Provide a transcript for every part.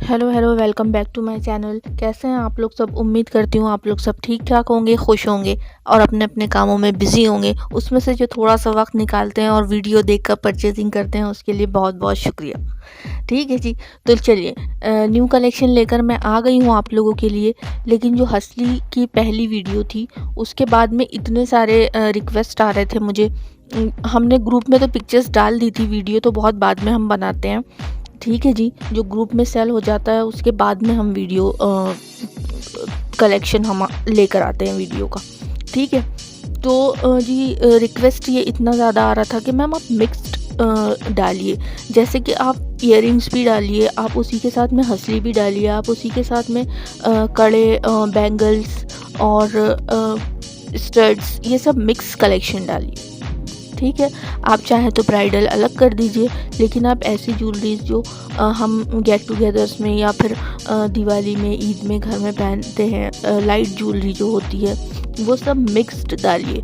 Hello hello, welcome back to my channel. कैसे हैं आप लोग सब? उम्मीद करती हूँ आप लोग सब ठीक ठाक होंगे, खुश होंगे और अपने अपने कामों में बिजी होंगे। उसमें से जो थोड़ा सा वक्त निकालते हैं और वीडियो देखकर परचेजिंग करते हैं, उसके लिए बहुत बहुत शुक्रिया। ठीक है जी, तो चलिए न्यू कलेक्शन लेकर मैं आ गई हूँ आप लोगों के लिए। लेकिन जो हसली की पहली वीडियो थी, उसके बाद में इतने सारे रिक्वेस्ट आ रहे थे मुझे। हमने ग्रुप में तो पिक्चर्स डाल दी थी, वीडियो तो बहुत बाद में हम बनाते हैं। ठीक है जी, जो ग्रुप में सेल हो जाता है उसके बाद में हम वीडियो कलेक्शन हम लेकर आते हैं वीडियो का। ठीक है, तो जी रिक्वेस्ट ये इतना ज़्यादा आ रहा था कि मैम आप मिक्स्ड डालिए, जैसे कि आप इयररिंग्स भी डालिए, आप उसी के साथ में हसली भी डालिए, आप उसी के साथ में कड़े, बैंगल्स और स्टड्स, ये सब मिक्स कलेक्शन डालिए। ठीक है, आप चाहें तो ब्राइडल अलग कर दीजिए, लेकिन आप ऐसी ज्वेलरीज जो हम गेट टुगेदर्स में या फिर दिवाली में, ईद में घर में पहनते हैं, लाइट ज्वेलरी जो होती है, वो सब मिक्स्ड डालिए।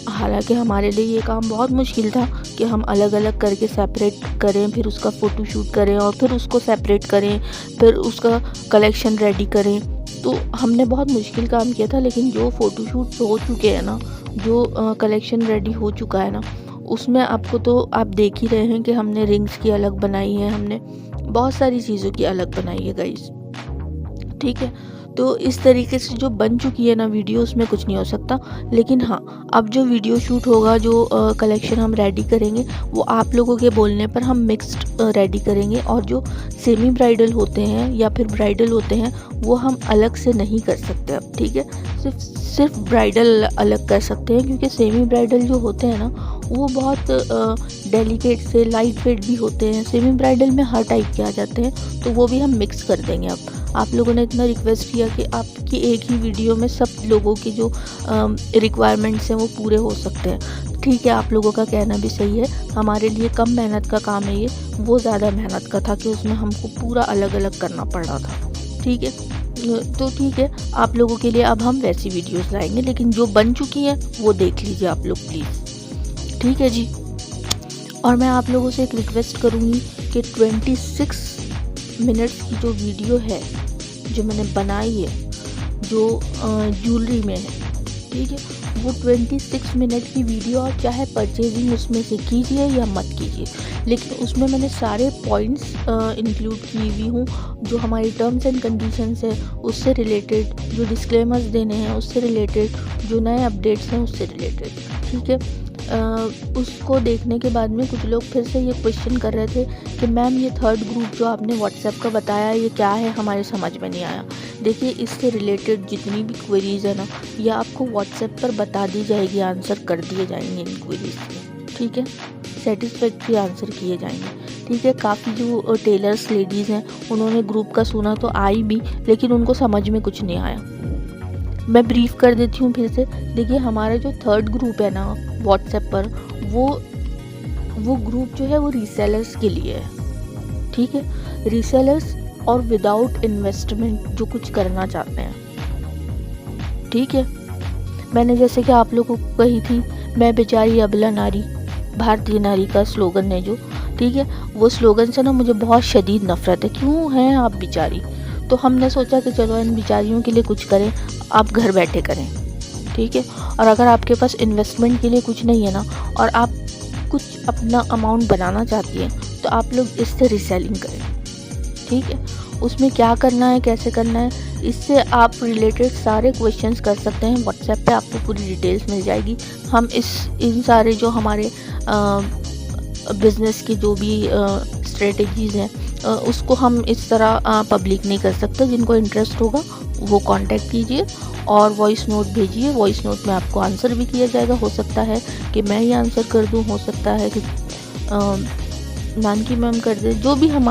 हालांकि हमारे लिए ये काम बहुत मुश्किल था कि हम अलग अलग करके सेपरेट करें, फिर उसका फ़ोटोशूट करें और फिर उसको सेपरेट करें, फिर उसका कलेक्शन रेडी करें। तो हमने बहुत मुश्किल काम किया था, लेकिन जो फ़ोटोशूट हो चुके हैं ना, जो कलेक्शन रेडी हो चुका है ना, उसमें आपको तो आप देख ही रहे हैं कि हमने रिंग्स की अलग बनाई है, हमने बहुत सारी चीज़ों की अलग बनाई है गाइस। ठीक है, तो इस तरीके से जो बन चुकी है ना वीडियो, उसमें कुछ नहीं हो सकता। लेकिन हाँ, अब जो वीडियो शूट होगा, जो कलेक्शन हम रेडी करेंगे, वो आप लोगों के बोलने पर हम मिक्स्ड रेडी करेंगे। और जो सेमी ब्राइडल होते हैं या फिर ब्राइडल होते हैं, वो हम अलग से नहीं कर सकते अब। ठीक है, सिर्फ ब्राइडल अलग कर सकते हैं, क्योंकि सेमी ब्राइडल जो होते हैं ना, वो बहुत डेलिकेट से लाइट वेट भी होते हैं। सेमी ब्राइडल में हर टाइप के आ जाते हैं, तो वो भी हम मिक्स कर देंगे। अब आप लोगों ने इतना रिक्वेस्ट किया कि आपकी एक ही वीडियो में सब लोगों की जो रिक्वायरमेंट्स हैं वो पूरे हो सकते हैं। ठीक है, आप लोगों का कहना भी सही है। हमारे लिए कम मेहनत का काम है ये, वो ज़्यादा मेहनत का था कि उसमें हमको पूरा अलग अलग करना पड़ रहा था। ठीक है, तो ठीक है, आप लोगों के लिए अब हम वैसी वीडियोस लाएंगे, लेकिन जो बन चुकी हैं वो देख लीजिए आप लोग प्लीज़। ठीक है जी, और मैं आप लोगों से एक रिक्वेस्ट करूँगी कि 26 मिनट्स की जो वीडियो है, जो मैंने बनाई है, जो ज्वेलरी में है, ठीक है, वो 26 मिनट की वीडियो आप चाहे परचेजिंग उसमें से कीजिए या मत कीजिए, लेकिन उसमें मैंने सारे पॉइंट्स इंक्लूड की हुई हूँ, जो हमारी टर्म्स एंड कंडीशंस है उससे रिलेटेड, जो डिस्क्लेमर्स देने हैं उससे रिलेटेड, जो नए अपडेट्स हैं उससे रिलेटेड। ठीक है, उसको देखने के बाद में कुछ लोग फिर से ये क्वेश्चन कर रहे थे कि मैम ये थर्ड ग्रुप जो आपने व्हाट्सएप का बताया, ये क्या है, हमारे समझ में नहीं आया। देखिए, इससे रिलेटेड जितनी भी क्वेरीज़ है ना, ये आपको व्हाट्सएप पर बता दी जाएगी, आंसर कर दिए जाएंगे इन क्वेरीज़ के। ठीक है, सेटिस्फैक्ट्री आंसर किए जाएंगे। ठीक है, काफ़ी जो टेलर्स लेडीज़ हैं, उन्होंने ग्रुप का सुना तो आई भी, लेकिन उनको समझ में कुछ नहीं आया। मैं ब्रीफ कर देती हूँ फिर से। देखिए, हमारा जो थर्ड ग्रुप है ना व्हाट्सएप पर, वो ग्रुप जो है वो रीसेलर्स के लिए है। ठीक है, रीसेलर्स और विदाउट इन्वेस्टमेंट जो कुछ करना चाहते हैं। ठीक है, मैंने जैसे कि आप लोगों को कही थी, मैं बेचारी अबला नारी, भारतीय नारी का स्लोगन है जो, ठीक है, वो स्लोगन से ना मुझे बहुत शदीद नफरत है। क्यों हैं आप बेचारी? तो हमने सोचा कि चलो इन बेचारियों के लिए कुछ करें, आप घर बैठे करें। ठीक है, और अगर आपके पास इन्वेस्टमेंट के लिए कुछ नहीं है ना, और आप कुछ अपना अमाउंट बनाना चाहती हैं, तो आप लोग इससे रीसेलिंग करें। ठीक है, उसमें क्या करना है, कैसे करना है, इससे आप रिलेटेड सारे क्वेश्चंस कर सकते हैं। व्हाट्सएप पे आपको पूरी डिटेल्स मिल जाएगी। हम इन सारे जो हमारे बिज़नेस की जो भी स्ट्रेटजीज़ हैं, उसको हम इस तरह पब्लिक नहीं कर सकते। जिनको इंटरेस्ट होगा वो कांटेक्ट कीजिए और वॉइस नोट भेजिए। वॉइस नोट में आपको आंसर भी किया जाएगा। हो सकता है कि मैं ही आंसर कर दूं, हो सकता है कि नानकी मैम कर दे, जो भी हम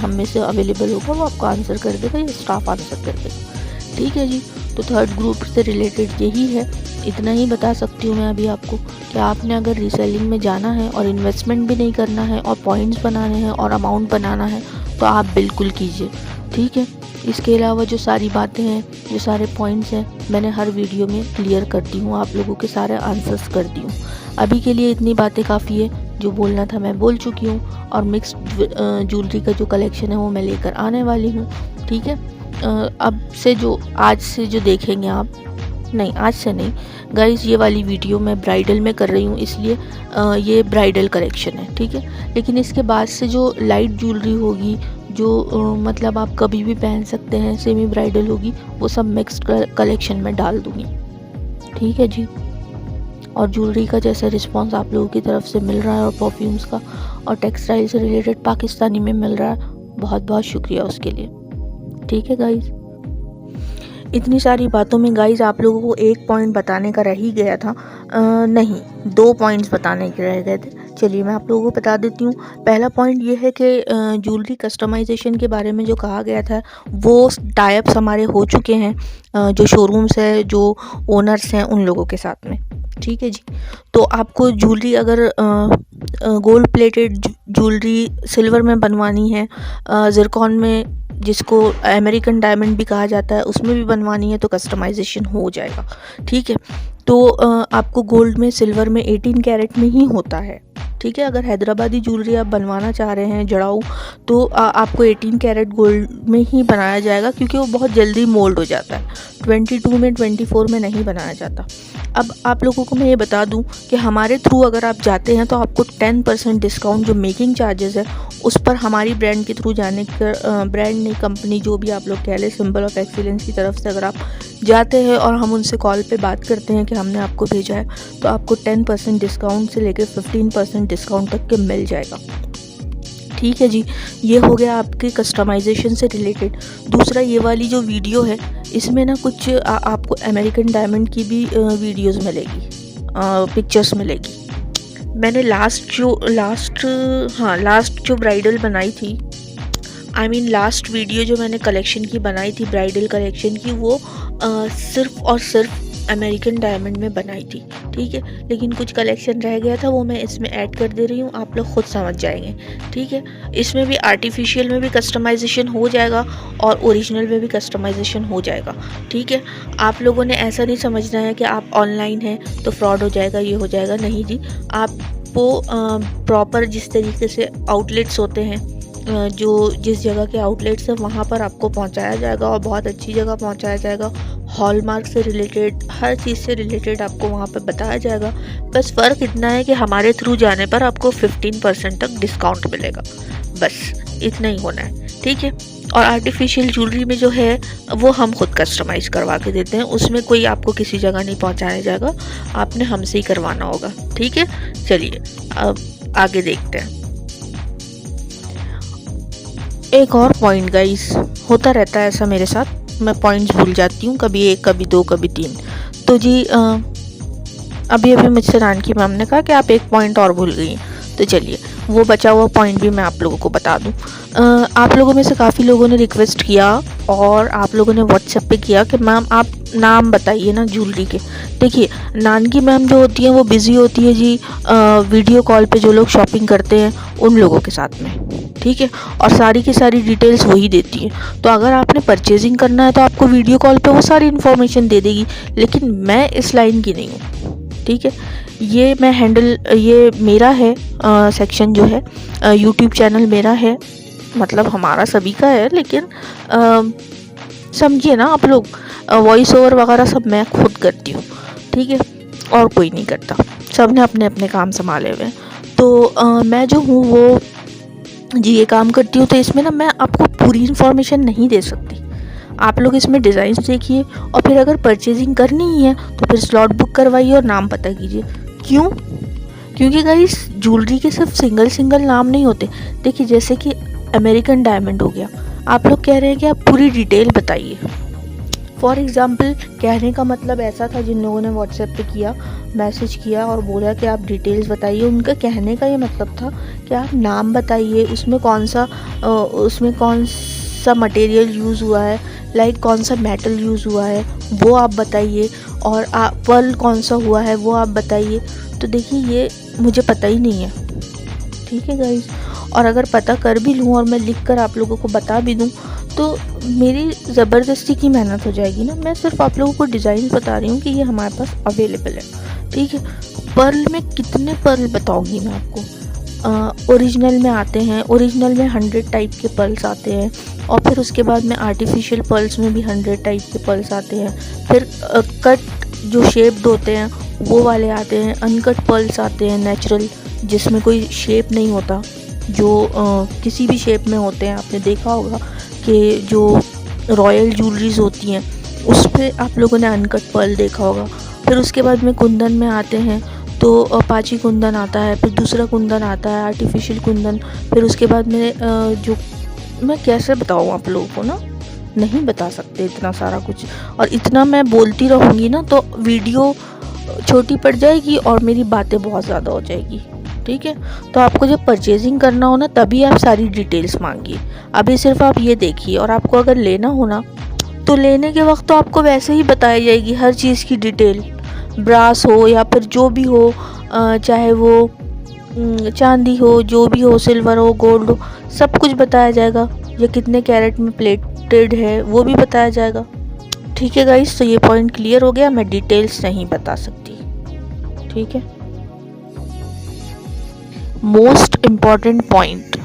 में से अवेलेबल होगा वो आपको आंसर कर देगा या स्टाफ आंसर कर देगा। ठीक है जी, तो थर्ड ग्रुप से रिलेटेड यही है। इतना ही बता सकती हूँ मैं अभी आपको कि आपने अगर रीसेलिंग में जाना है और इन्वेस्टमेंट भी नहीं करना है और पॉइंट्स बनाने हैं और अमाउंट बनाना है, तो आप बिल्कुल कीजिए। ठीक है, इसके अलावा जो सारी बातें हैं, जो सारे पॉइंट्स हैं, मैंने हर वीडियो में क्लियर करती हूँ, आप लोगों के सारे आंसर्स करती हूँ। अभी के लिए इतनी बातें काफ़ी है, जो बोलना था मैं बोल चुकी हूँ। और मिक्स्ड ज्वेलरी का जो कलेक्शन है वो मैं लेकर आने वाली हूँ। ठीक है, अब से जो आज से जो देखेंगे आप, नहीं आज से नहीं गाइस, ये वाली वीडियो मैं ब्राइडल में कर रही हूँ, इसलिए ये ब्राइडल कलेक्शन है। ठीक है, लेकिन इसके बाद से जो लाइट ज्वेलरी होगी, जो मतलब आप कभी भी पहन सकते हैं, सेमी ब्राइडल होगी, वो सब मिक्स्ड कलेक्शन में डाल दूँगी। ठीक है जी, और ज्वेलरी का जैसा रिस्पांस आप लोगों की तरफ से मिल रहा है और परफ्यूम्स का और टेक्सटाइल से रिलेटेड पाकिस्तानी में मिल रहा है, बहुत बहुत शुक्रिया उसके लिए। ठीक है गाइस, इतनी सारी बातों में गाइस आप लोगों को एक पॉइंट बताने का रह ही गया था, नहीं 2 पॉइंट्स बताने के रह गए थे। चलिए मैं आप लोगों को बता देती हूँ। पहला पॉइंट ये है कि ज्वेलरी कस्टमाइजेशन के बारे में जो कहा गया था, वो टाइप्स हमारे हो चुके हैं, जो शोरूम्स है, जो ओनर्स हैं, उन लोगों के साथ में। ठीक है जी, तो आपको ज्वेलरी अगर गोल्ड प्लेटेड ज्वेलरी सिल्वर में बनवानी है, ज़िरकॉन में, जिसको अमेरिकन डायमंड भी कहा जाता है, उसमें भी बनवानी है, तो कस्टमाइजेशन हो जाएगा। ठीक है, तो आपको गोल्ड में, सिल्वर में 18 कैरेट में ही होता है। ठीक है, अगर हैदराबादी ज्वेलरी आप बनवाना चाह रहे हैं जड़ाऊ, तो आपको 18 कैरेट गोल्ड में ही बनाया जाएगा, क्योंकि वो बहुत जल्दी मोल्ड हो जाता है। 22 में, 24 में नहीं बनाया जाता। अब आप लोगों को मैं ये बता दूं कि हमारे थ्रू अगर आप जाते हैं तो आपको 10% डिस्काउंट जो मेकिंग चार्जेस है उस पर हमारी ब्रांड के थ्रू जाने का, ब्रांड नहीं कंपनी जो भी आप लोग कह लें, सिंबल ऑफ एक्सीलेंस की तरफ से अगर आप जाते हैं और हम उनसे कॉल पे बात करते हैं कि हमने आपको भेजा है, तो आपको 10% डिस्काउंट से लेकर 15% डिस्काउंट तक के मिल जाएगा। ठीक है जी, ये हो गया आपके कस्टमाइजेशन से रिलेटेड। दूसरा, ये वाली जो वीडियो है, इसमें ना कुछ आपको अमेरिकन डायमंड की भी वीडियोस मिलेगी, पिक्चर्स मिलेगी। मैंने लास्ट जो ब्राइडल बनाई थी, लास्ट वीडियो जो मैंने कलेक्शन की बनाई थी, ब्राइडल कलेक्शन की, वो सिर्फ और सिर्फ अमेरिकन डायमंड में बनाई थी। ठीक है, लेकिन कुछ कलेक्शन रह गया था, वो मैं इसमें ऐड कर दे रही हूँ, आप लोग खुद समझ जाएंगे। ठीक है, इसमें भी आर्टिफिशियल में भी कस्टमाइजेशन हो जाएगा और ओरिजिनल में भी कस्टमाइजेशन हो जाएगा। ठीक है, आप लोगों ने ऐसा नहीं समझना है कि आप ऑनलाइन हैं तो फ्रॉड हो जाएगा, ये हो जाएगा, नहीं जी। आपको प्रॉपर जिस तरीके से आउटलेट्स होते हैं, जो जिस जगह के आउटलेट्स हैं वहाँ पर आपको पहुँचाया जाएगा, और बहुत अच्छी जगह पहुँचाया जाएगा। हॉलमार्क से रिलेटेड, हर चीज़ से रिलेटेड आपको वहाँ पर बताया जाएगा। बस फ़र्क इतना है कि हमारे थ्रू जाने पर आपको 15% तक डिस्काउंट मिलेगा, बस इतना ही होना है। ठीक है, और आर्टिफिशियल ज्वेलरी में जो है वो हम खुद कस्टमाइज़ करवा के देते हैं, उसमें कोई आपको किसी जगह नहीं पहुँचाया जाएगा, आपने हमसे ही करवाना होगा। ठीक है, चलिए अब आगे देखते हैं। एक और पॉइंट गाइस, होता रहता है ऐसा मेरे साथ, मैं पॉइंट्स भूल जाती हूँ, कभी 1, कभी 2, कभी 3। तो जी अभी मुझसे रानकी मैम ने कहा कि आप एक पॉइंट और भूल गई हैं, तो चलिए वो बचा हुआ पॉइंट भी मैं आप लोगों को बता दूं। आप लोगों में से काफ़ी लोगों ने रिक्वेस्ट किया और आप लोगों ने व्हाट्सएप पे किया कि मैम आप नाम बताइए ना ज्वेलरी के। देखिए, नानकी मैम जो होती हैं वो बिज़ी होती है जी वीडियो कॉल पे जो लोग शॉपिंग करते हैं उन लोगों के साथ में। ठीक है, और सारी की सारी डिटेल्स वही देती है। तो अगर आपने परचेजिंग करना है तो आपको वीडियो कॉल पे वो सारी इन्फॉर्मेशन दे देगी, लेकिन मैं इस लाइन की नहीं हूँ। ठीक है, ये मैं हैंडल, ये मेरा है सेक्शन जो है, यूट्यूब चैनल मेरा है, मतलब हमारा सभी का है, लेकिन समझिए ना आप लोग, वॉइस ओवर वगैरह सब मैं खुद करती हूँ। ठीक है, और कोई नहीं करता, सब ने अपने अपने काम संभाले हुए हैं। तो मैं जो हूँ वो जी ये काम करती हूँ, तो इसमें ना मैं आपको पूरी इन्फॉर्मेशन नहीं दे सकती। आप लोग इसमें डिज़ाइंस देखिए और फिर अगर परचेजिंग करनी ही है तो फिर स्लॉट बुक करवाइए और नाम पता कीजिए। क्यों? क्योंकि गाइस ज्वेलरी के सिर्फ सिंगल नाम नहीं होते। देखिए, जैसे कि अमेरिकन डायमंड हो गया, आप लोग कह रहे हैं कि आप पूरी डिटेल बताइए। फॉर एग्ज़ाम्पल, कहने का मतलब ऐसा था, जिन लोगों ने व्हाट्सएप पे किया, मैसेज किया और बोला कि आप डिटेल्स बताइए, उनका कहने का ये मतलब था कि आप नाम बताइए, उसमें कौन सा मटेरियल यूज़ हुआ है, लाइक कौन सा मेटल यूज़ हुआ है वो आप बताइए, और पर्ल कौन सा हुआ है वो आप बताइए। तो देखिए, ये मुझे पता ही नहीं है। ठीक है गाइस, और अगर पता कर भी लूँ और मैं लिख कर आप लोगों को बता भी दूँ तो मेरी ज़बरदस्ती की मेहनत हो जाएगी ना। मैं सिर्फ आप लोगों को डिज़ाइन बता रही हूँ कि ये हमारे पास अवेलेबल है। ठीक है, पर्ल में कितने पर्ल बताऊँगी मैं आपको, ओरिजिनल में आते हैं, ओरिजिनल में 100 टाइप के पर्ल्स आते हैं, और फिर उसके बाद में आर्टिफिशियल पर्ल्स में भी 100 टाइप के पर्ल्स आते हैं। फिर कट जो शेप्ड होते हैं वो वाले आते हैं, अनकट पर्ल्स आते हैं नेचुरल, जिसमें कोई शेप नहीं होता, जो किसी भी शेप में होते हैं। आपने देखा होगा कि जो रॉयल ज्वेलरीज होती हैं उस पे आप लोगों ने अनकट पर्ल देखा होगा। फिर उसके बाद में कुंदन में आते हैं, तो अपाची कुंदन आता है, फिर दूसरा कुंदन आता है आर्टिफिशियल कुंदन। फिर उसके बाद में जो मैं कैसे बताऊँ आप लोगों को ना, नहीं बता सकते इतना सारा कुछ, और इतना मैं बोलती रहूँगी ना तो वीडियो छोटी पड़ जाएगी और मेरी बातें बहुत ज़्यादा हो जाएगी। ठीक है, तो आपको जब परचेजिंग करना हो ना तभी आप सारी डिटेल्स मांगिए। अभी सिर्फ आप ये देखिए, और आपको अगर लेना हो ना तो लेने के वक्त तो आपको वैसे ही बताई जाएगी हर चीज़ की डिटेल, ब्रास हो या फिर जो भी हो, चाहे वो चांदी हो, जो भी हो, सिल्वर हो, गोल्ड हो, सब कुछ बताया जाएगा। ये कितने कैरेट में प्लेटेड है वो भी बताया जाएगा। ठीक है गाइस, तो ये पॉइंट क्लियर हो गया, मैं डिटेल्स नहीं बता सकती। ठीक है, मोस्ट इम्पॉर्टेंट पॉइंट,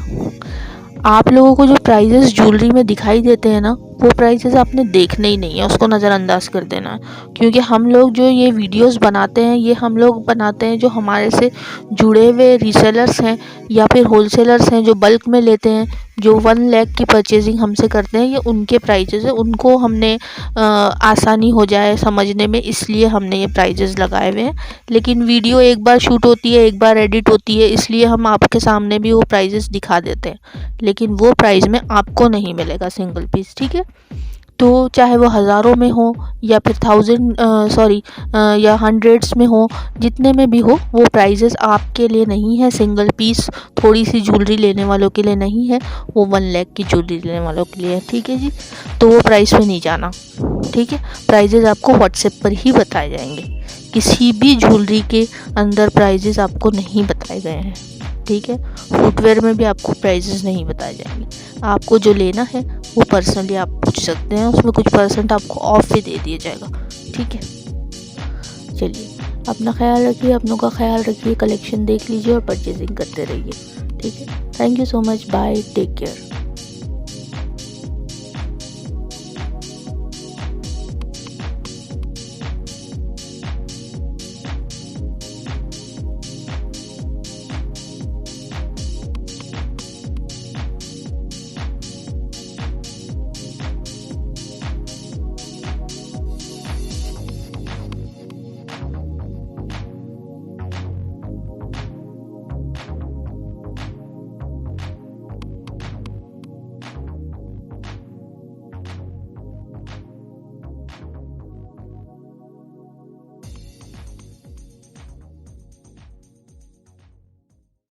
आप लोगों को जो प्राइजेस ज्वेलरी में दिखाई देते हैं ना वो प्राइजेस आपने देखने ही नहीं है, उसको नज़रअंदाज कर देना है। क्योंकि हम लोग जो ये वीडियोस बनाते हैं ये हम लोग बनाते हैं जो हमारे से जुड़े हुए रीसेलर्स हैं या फिर होलसेलर्स हैं जो बल्क में लेते हैं, जो 1 लाख की परचेजिंग हमसे करते हैं, ये उनके प्राइजेस है। उनको हमने आसानी हो जाए समझने में इसलिए हमने ये प्राइजेस लगाए हुए हैं। लेकिन वीडियो एक बार शूट होती है, एक बार एडिट होती है, इसलिए हम आपके सामने भी वो प्राइजेस दिखा देते हैं, लेकिन वो प्राइस में आपको नहीं मिलेगा सिंगल पीस। ठीक है, तो चाहे वो हज़ारों में हो या फिर या हंड्रेड्स में हो, जितने में भी हो, वो प्राइजेस आपके लिए नहीं है। सिंगल पीस थोड़ी सी ज्वेलरी लेने वालों के लिए नहीं है, वो 1 लाख की ज्वेलरी लेने वालों के लिए है। ठीक है जी, तो वो प्राइस में नहीं जाना। ठीक है, प्राइजेस आपको व्हाट्सएप पर ही बताए जाएंगे, किसी भी ज्वेलरी के अंदर प्राइजेस आपको नहीं बताए गए हैं। ठीक है, फुटवेयर में भी आपको प्राइजेस नहीं बताए जाएंगे। आपको जो लेना है वो पर्सनली आप पूछ सकते हैं, उसमें कुछ परसेंट आपको ऑफ भी दे दिया जाएगा। ठीक है, चलिए अपना ख्याल रखिए, अपनों का ख्याल रखिए, कलेक्शन देख लीजिए और परचेजिंग करते रहिए। ठीक है, thank you so much, bye, take care.